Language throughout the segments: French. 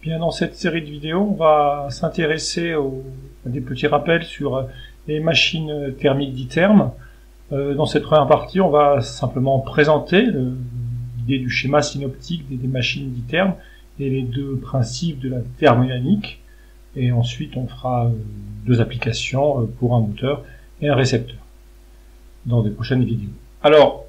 Bien, dans cette série de vidéos, on va s'intéresser à des petits rappels sur les machines thermiques d'ITERM. Dans cette première partie, on va simplement présenter l'idée du schéma synoptique des machines d'ITERM et les deux principes de la thermodynamique. Et ensuite, on fera deux applications pour un moteur et un récepteur dans des prochaines vidéos. Alors,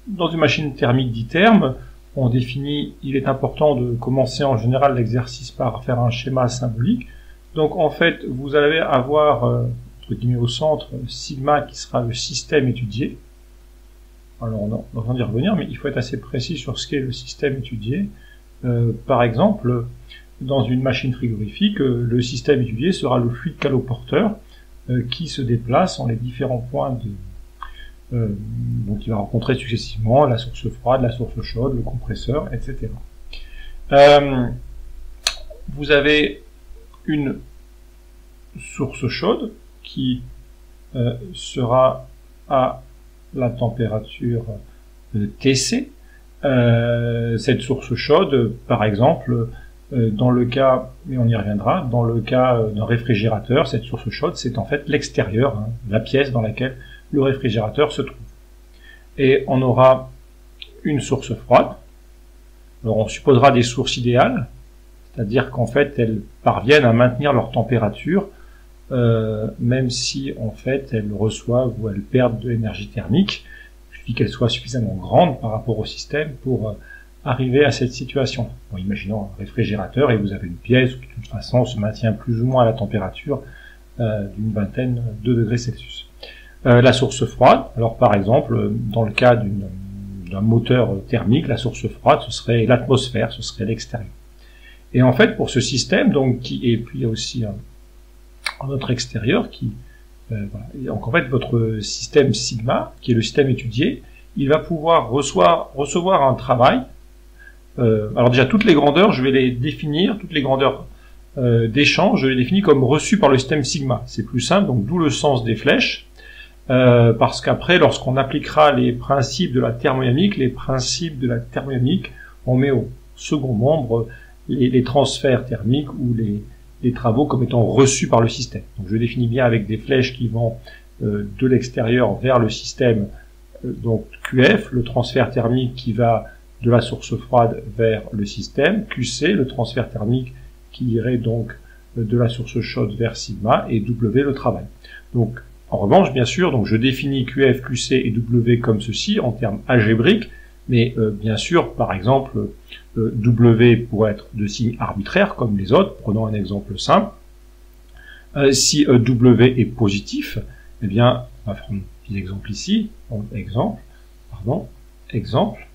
dans une machine thermique d'ITERM, on définit, il est important de commencer en général l'exercice par faire un schéma symbolique. Donc en fait, vous allez avoir, entre guillemets au centre, sigma qui sera le système étudié. Alors on va en y revenir, mais il faut être assez précis sur ce qu'est le système étudié. Par exemple, dans une machine frigorifique, le système étudié sera le fluide caloporteur qui se déplace en les différents points donc il va rencontrer successivement la source froide, la source chaude, le compresseur, etc. Vous avez une source chaude qui sera à la température TC. Cette source chaude, par exemple, dans le cas, mais on y reviendra, dans le cas d'un réfrigérateur, cette source chaude, c'est en fait l'extérieur, hein, la pièce dans laquelle le réfrigérateur se trouve. Et on aura une source froide. Alors on supposera des sources idéales, c'est-à-dire qu'en fait elles parviennent à maintenir leur température, même si en fait elles reçoivent ou elles perdent de l'énergie thermique. Il suffit qu'elles soient suffisamment grandes par rapport au système pour arriver à cette situation. Bon, imaginons un réfrigérateur et vous avez une pièce qui de toute façon se maintient plus ou moins à la température d'une vingtaine de degrés Celsius. La source froide, alors par exemple, dans le cas d'un moteur thermique, la source froide, ce serait l'atmosphère, ce serait l'extérieur. Et en fait, pour ce système, donc, et puis il y a aussi un autre extérieur qui, voilà. Donc en fait, votre système sigma, qui est le système étudié, il va pouvoir recevoir un travail. Alors déjà, toutes les grandeurs, je vais les définir, toutes les grandeurs d'échange, je les définis comme reçues par le système sigma. C'est plus simple, donc d'où le sens des flèches. Parce qu'après, lorsqu'on appliquera les principes de la thermodynamique, on met au second nombre les transferts thermiques ou les travaux comme étant reçus par le système. Donc je définis bien avec des flèches qui vont de l'extérieur vers le système, donc QF, le transfert thermique qui va de la source froide vers le système, QC, le transfert thermique qui irait donc de la source chaude vers sigma, et W, le travail. Donc en revanche, bien sûr, donc je définis QF, QC et W comme ceci en termes algébriques, mais bien sûr, par exemple, W pourrait être de signe arbitraire comme les autres. Prenons un exemple simple. Si W est positif, eh bien, on va faire un petit exemple ici. Donc, exemple.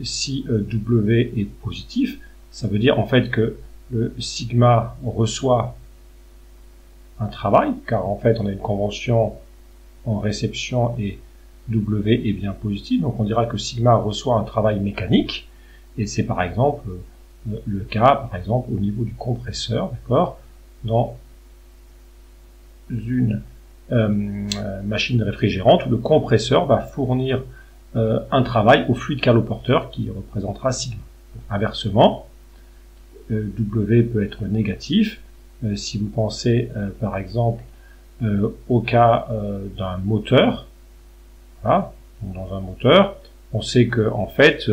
Si W est positif, ça veut dire en fait que le sigma reçoit un travail, car en fait on a une convention en réception et W est bien positif, donc on dira que sigma reçoit un travail mécanique, et c'est par exemple le cas, par exemple au niveau du compresseur, d'accord, dans une machine réfrigérante où le compresseur va fournir un travail au fluide caloporteur qui représentera sigma. Inversement, W peut être négatif. Si vous pensez par exemple au cas d'un moteur, voilà, dans un moteur, on sait que en fait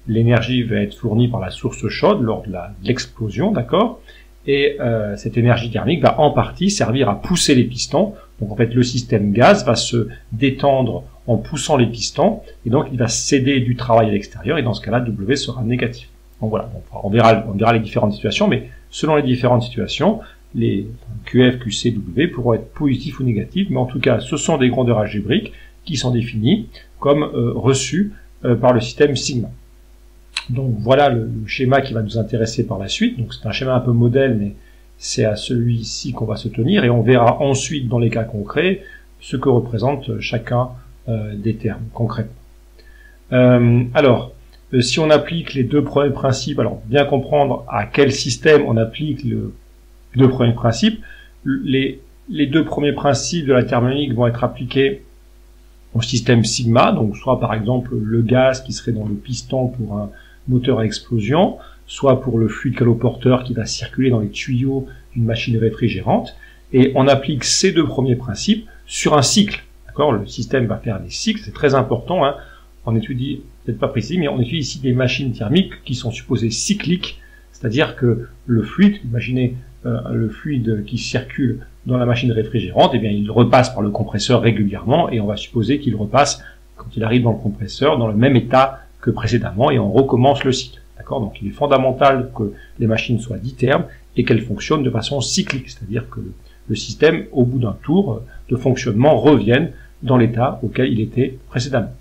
l'énergie va être fournie par la source chaude lors de l'explosion, d'accord, et cette énergie thermique va en partie servir à pousser les pistons. Donc en fait le système gaz va se détendre en poussant les pistons, et donc il va céder du travail à l'extérieur, et dans ce cas-là W sera négatif. Donc voilà, on verra les différentes situations, mais selon les différentes situations, les QF, QC, W pourront être positifs ou négatifs, mais en tout cas, ce sont des grandeurs algébriques qui sont définies comme reçues par le système sigma. Donc voilà le schéma qui va nous intéresser par la suite. Donc c'est un schéma un peu modèle, mais c'est à celui-ci qu'on va se tenir, et on verra ensuite dans les cas concrets ce que représente chacun des termes concrètement. Alors, si on applique les deux premiers principes, alors bien comprendre à quel système on applique les deux premiers principes. Les deux premiers principes de la thermodynamique vont être appliqués au système sigma, donc soit par exemple le gaz qui serait dans le piston pour un moteur à explosion, soit pour le fluide caloporteur qui va circuler dans les tuyaux d'une machine réfrigérante. Et on applique ces deux premiers principes sur un cycle. D'accord ? Le système va faire des cycles, c'est très important. Hein. On étudie, peut-être pas précis, mais on étudie ici des machines thermiques qui sont supposées cycliques, c'est-à-dire que le fluide, imaginez le fluide qui circule dans la machine réfrigérante, eh bien il repasse par le compresseur régulièrement et on va supposer qu'il repasse, quand il arrive dans le compresseur, dans le même état que précédemment et on recommence le cycle. D'accord ? Donc il est fondamental que les machines soient dithermes et qu'elles fonctionnent de façon cyclique, c'est-à-dire que le système, au bout d'un tour de fonctionnement, revienne dans l'état auquel il était précédemment.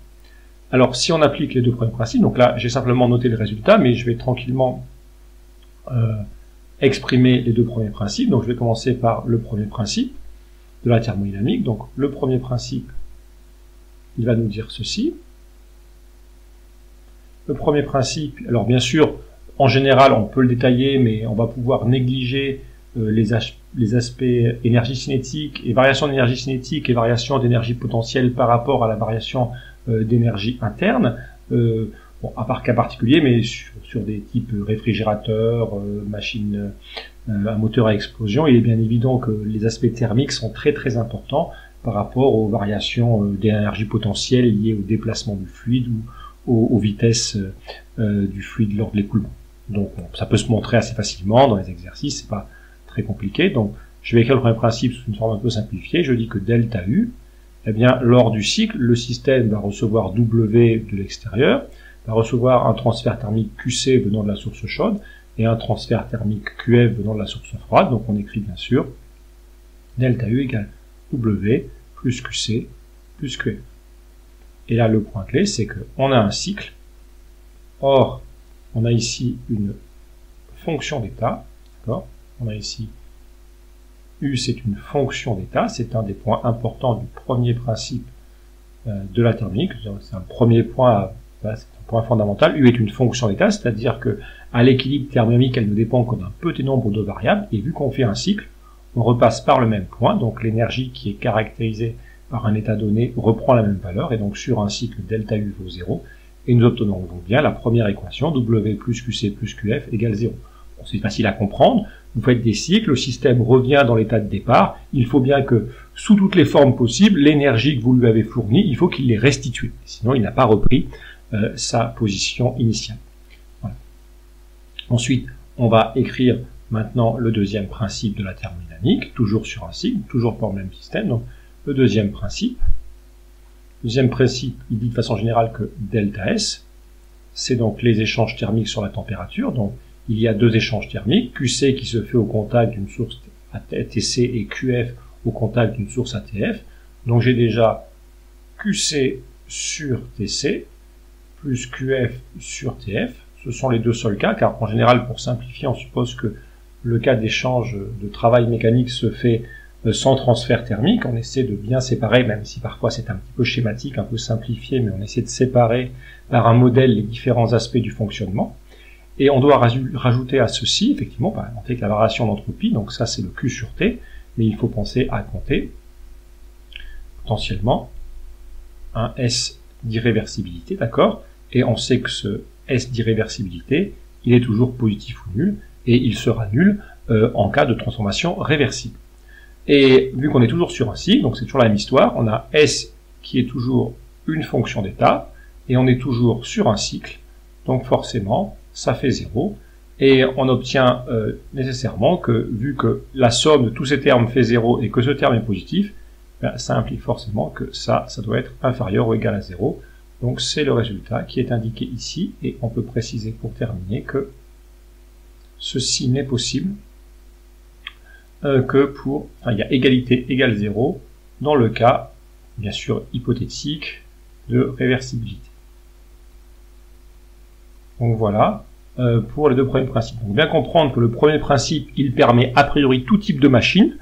Alors, si on applique les deux premiers principes, donc là, j'ai simplement noté le résultat, mais je vais tranquillement exprimer les deux premiers principes. Donc, je vais commencer par le premier principe de la thermodynamique. Donc, le premier principe, il va nous dire ceci. Le premier principe, alors bien sûr, en général, on peut le détailler, mais on va pouvoir négliger les aspects énergie cinétique et variation d'énergie cinétique et variation d'énergie potentielle par rapport à la variation d'énergie interne, bon, à part cas particulier, mais sur des types réfrigérateurs, machines à moteur à explosion, il est bien évident que les aspects thermiques sont très très importants par rapport aux variations d'énergie potentielle liées au déplacement du fluide ou aux vitesses du fluide lors de l'écoulement. Donc ça peut se montrer assez facilement dans les exercices, c'est pas très compliqué. Donc je vais écrire le premier principe sous une forme un peu simplifiée. Je dis que delta U, eh bien, lors du cycle, le système va recevoir W de l'extérieur, va recevoir un transfert thermique QC venant de la source chaude et un transfert thermique QF venant de la source froide. Donc on écrit bien sûr delta U égale W plus QC plus QF. Et là, le point clé, c'est qu'on a un cycle. Or, on a ici une fonction d'état. D'accord ? On a ici U, c'est une fonction d'état, c'est un des points importants du premier principe de la thermique. C'est un premier point, c'est un point fondamental. U est une fonction d'état, c'est-à-dire que à l'équilibre thermodynamique, elle ne dépend que d'un petit nombre de variables, et vu qu'on fait un cycle, on repasse par le même point, donc l'énergie qui est caractérisée par un état donné reprend la même valeur, et donc sur un cycle delta U vaut 0, et nous obtenons donc bien la première équation, W plus QC plus QF égale 0. Bon, c'est facile à comprendre. Vous faites des cycles, le système revient dans l'état de départ, il faut bien que, sous toutes les formes possibles, l'énergie que vous lui avez fournie, il faut qu'il l'ait restituée. Sinon, il n'a pas repris sa position initiale. Voilà. Ensuite, on va écrire maintenant le deuxième principe de la thermodynamique, toujours sur un cycle, toujours pour le même système. Donc, le deuxième principe. Le deuxième principe, il dit de façon générale que delta S, c'est donc les échanges thermiques sur la température. Donc, il y a deux échanges thermiques, QC qui se fait au contact d'une source TC et QF au contact d'une source ATF. Donc j'ai déjà QC sur TC plus QF sur TF. Ce sont les deux seuls cas, car en général, pour simplifier, on suppose que le cas d'échange de travail mécanique se fait sans transfert thermique. On essaie de bien séparer, même si parfois c'est un petit peu schématique, un peu simplifié, mais on essaie de séparer par un modèle les différents aspects du fonctionnement. Et on doit rajouter à ceci, effectivement, par exemple, avec la variation d'entropie, donc ça c'est le Q sur T, mais il faut penser à compter potentiellement un S d'irréversibilité, d'accord? Et on sait que ce S d'irréversibilité, il est toujours positif ou nul, et il sera nul en cas de transformation réversible. Et vu qu'on est toujours sur un cycle, donc c'est toujours la même histoire, on a S qui est toujours une fonction d'état, et on est toujours sur un cycle, donc forcément, ça fait 0, et on obtient nécessairement que, vu que la somme de tous ces termes fait 0 et que ce terme est positif, ben, ça implique forcément que ça doit être inférieur ou égal à 0. Donc c'est le résultat qui est indiqué ici, et on peut préciser pour terminer que ceci n'est possible que pour, enfin, il y a égalité égale 0 dans le cas, bien sûr, hypothétique de réversibilité. Donc voilà, pour les deux premiers principes. Donc bien comprendre que le premier principe, il permet a priori tout type de machine,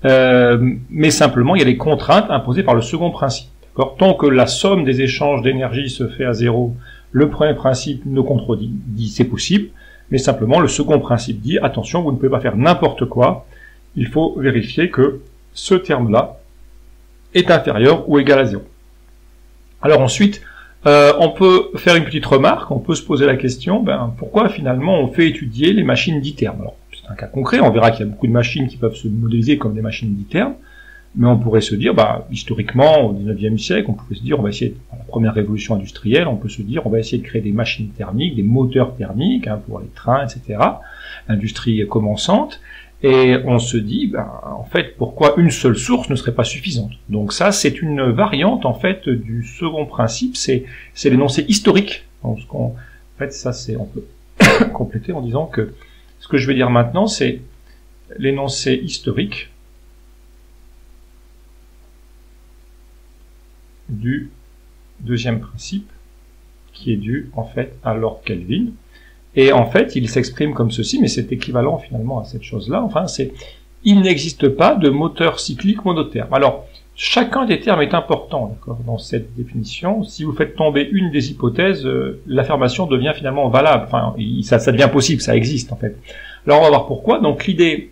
mais simplement il y a des contraintes imposées par le second principe. Tant que la somme des échanges d'énergie se fait à 0, le premier principe ne contredit, dit c'est possible, mais simplement le second principe dit attention, vous ne pouvez pas faire n'importe quoi, il faut vérifier que ce terme-là est inférieur ou égal à 0. Alors ensuite, On peut faire une petite remarque, on peut se poser la question, pourquoi finalement on fait étudier les machines d'itermes? Alors, c'est un cas concret, on verra qu'il y a beaucoup de machines qui peuvent se modéliser comme des machines d'itermes, mais on pourrait se dire, historiquement, au 19e siècle, on pouvait se dire, on va essayer, à la première révolution industrielle, on peut se dire, on va essayer de créer des machines thermiques, des moteurs thermiques, pour les trains, etc., l'industrie commençante, et on se dit, en fait, pourquoi une seule source ne serait pas suffisante? Donc ça, c'est une variante, en fait, du second principe, c'est l'énoncé historique. Donc, en fait, ça, on peut compléter en disant que ce que je vais dire maintenant, c'est l'énoncé historique du deuxième principe, qui est dû, en fait, à Lord Kelvin. Et en fait, il s'exprime comme ceci, mais c'est équivalent finalement à cette chose-là. Enfin, il n'existe pas de moteur cyclique monotherme. Alors, chacun des termes est important, d'accord, dans cette définition. Si vous faites tomber une des hypothèses, l'affirmation devient finalement valable. Enfin, ça devient possible, ça existe en fait. Alors, on va voir pourquoi. Donc, l'idée,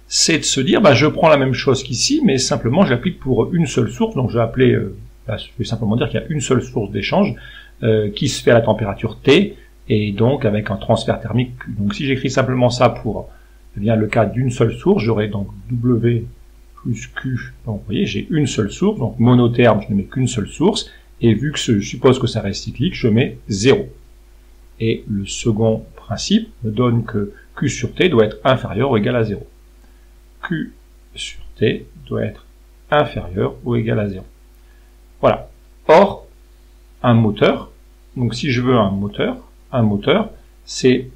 c'est de se dire, je prends la même chose qu'ici, mais simplement, je l'applique pour une seule source. Donc, je vais simplement dire qu'il y a une seule source d'échange qui se fait à la température T, et donc avec un transfert thermique Q. Donc si j'écris simplement ça pour le cas d'une seule source, j'aurai donc W plus Q. Donc vous voyez, j'ai une seule source, donc monotherme, je ne mets qu'une seule source, et vu que je suppose que ça reste cyclique, je mets 0. Et le second principe me donne que Q sur T doit être inférieur ou égal à 0. Q sur T doit être inférieur ou égal à 0. Voilà. Or, un moteur, donc si je veux un moteur, c'est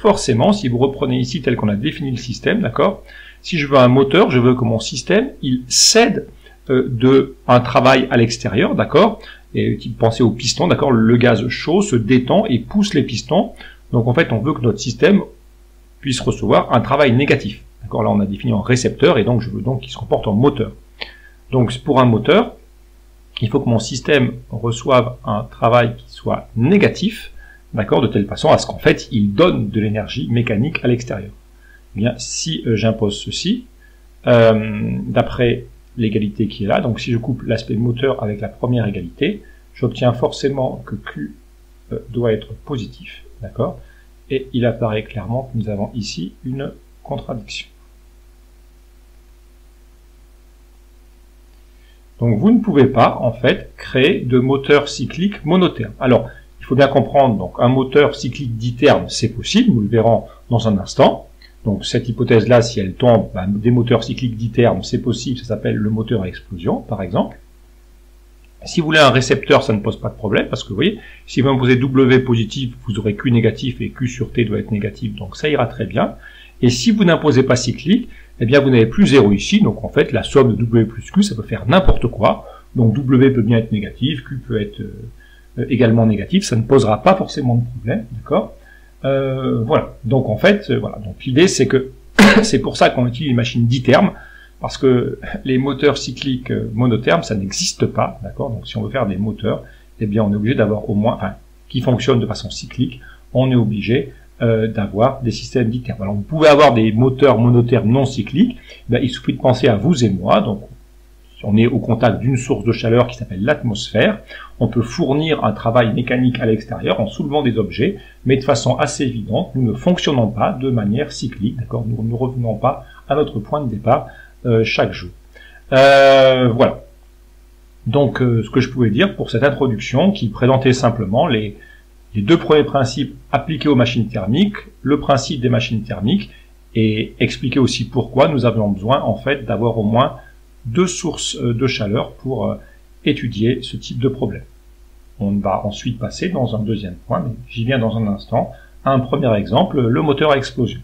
forcément, si vous reprenez ici tel qu'on a défini le système, d'accord, si je veux un moteur, je veux que mon système, il cède un travail à l'extérieur, d'accord, et pensez au piston, d'accord, le gaz chaud se détend et pousse les pistons, donc en fait, on veut que notre système puisse recevoir un travail négatif, d'accord, là on a défini en récepteur, et donc je veux donc qu'il se comporte en moteur. Donc pour un moteur, il faut que mon système reçoive un travail qui soit négatif, d'accord, de telle façon à ce qu'en fait, il donne de l'énergie mécanique à l'extérieur. Eh bien, si j'impose ceci, d'après l'égalité qui est là, donc si je coupe l'aspect moteur avec la première égalité, j'obtiens forcément que Q doit être positif, d'accord, et il apparaît clairement que nous avons ici une contradiction. Donc vous ne pouvez pas, en fait, créer de moteur cyclique monotherme. Alors, il faut bien comprendre, donc un moteur cyclique ditherme, c'est possible, nous le verrons dans un instant. Donc cette hypothèse-là, si elle tombe, des moteurs cycliques dithermes, c'est possible, ça s'appelle le moteur à explosion, par exemple. Si vous voulez un récepteur, ça ne pose pas de problème, parce que vous voyez, si vous imposez W positif, vous aurez Q négatif, et Q sur T doit être négatif, donc ça ira très bien. Et si vous n'imposez pas cyclique, eh bien vous n'avez plus 0 ici, donc en fait la somme de W plus Q, ça peut faire n'importe quoi. Donc W peut bien être négatif, Q peut être également négatif, ça ne posera pas forcément de problème, d'accord, voilà. Donc en fait, voilà. Donc l'idée c'est que c'est pour ça qu'on utilise les machines dithermes, parce que les moteurs cycliques monothermes, ça n'existe pas, d'accord. Donc si on veut faire des moteurs, eh bien on est obligé d'avoir au moins, qui fonctionnent de façon cyclique, on est obligé d'avoir des systèmes dithermes. Alors vous pouvez avoir des moteurs monothermes non cycliques, il suffit de penser à vous et moi, donc on est au contact d'une source de chaleur qui s'appelle l'atmosphère, on peut fournir un travail mécanique à l'extérieur en soulevant des objets, mais de façon assez évidente, nous ne fonctionnons pas de manière cyclique, d'accord, nous ne revenons pas à notre point de départ chaque jour. Voilà. Donc ce que je pouvais dire pour cette introduction qui présentait simplement les deux premiers principes appliqués aux machines thermiques, le principe des machines thermiques, et expliquer aussi pourquoi nous avions besoin en fait d'avoir au moins deux sources de chaleur pour étudier ce type de problème. On va ensuite passer dans un deuxième point, mais j'y viens dans un instant, à un premier exemple, le moteur à explosion.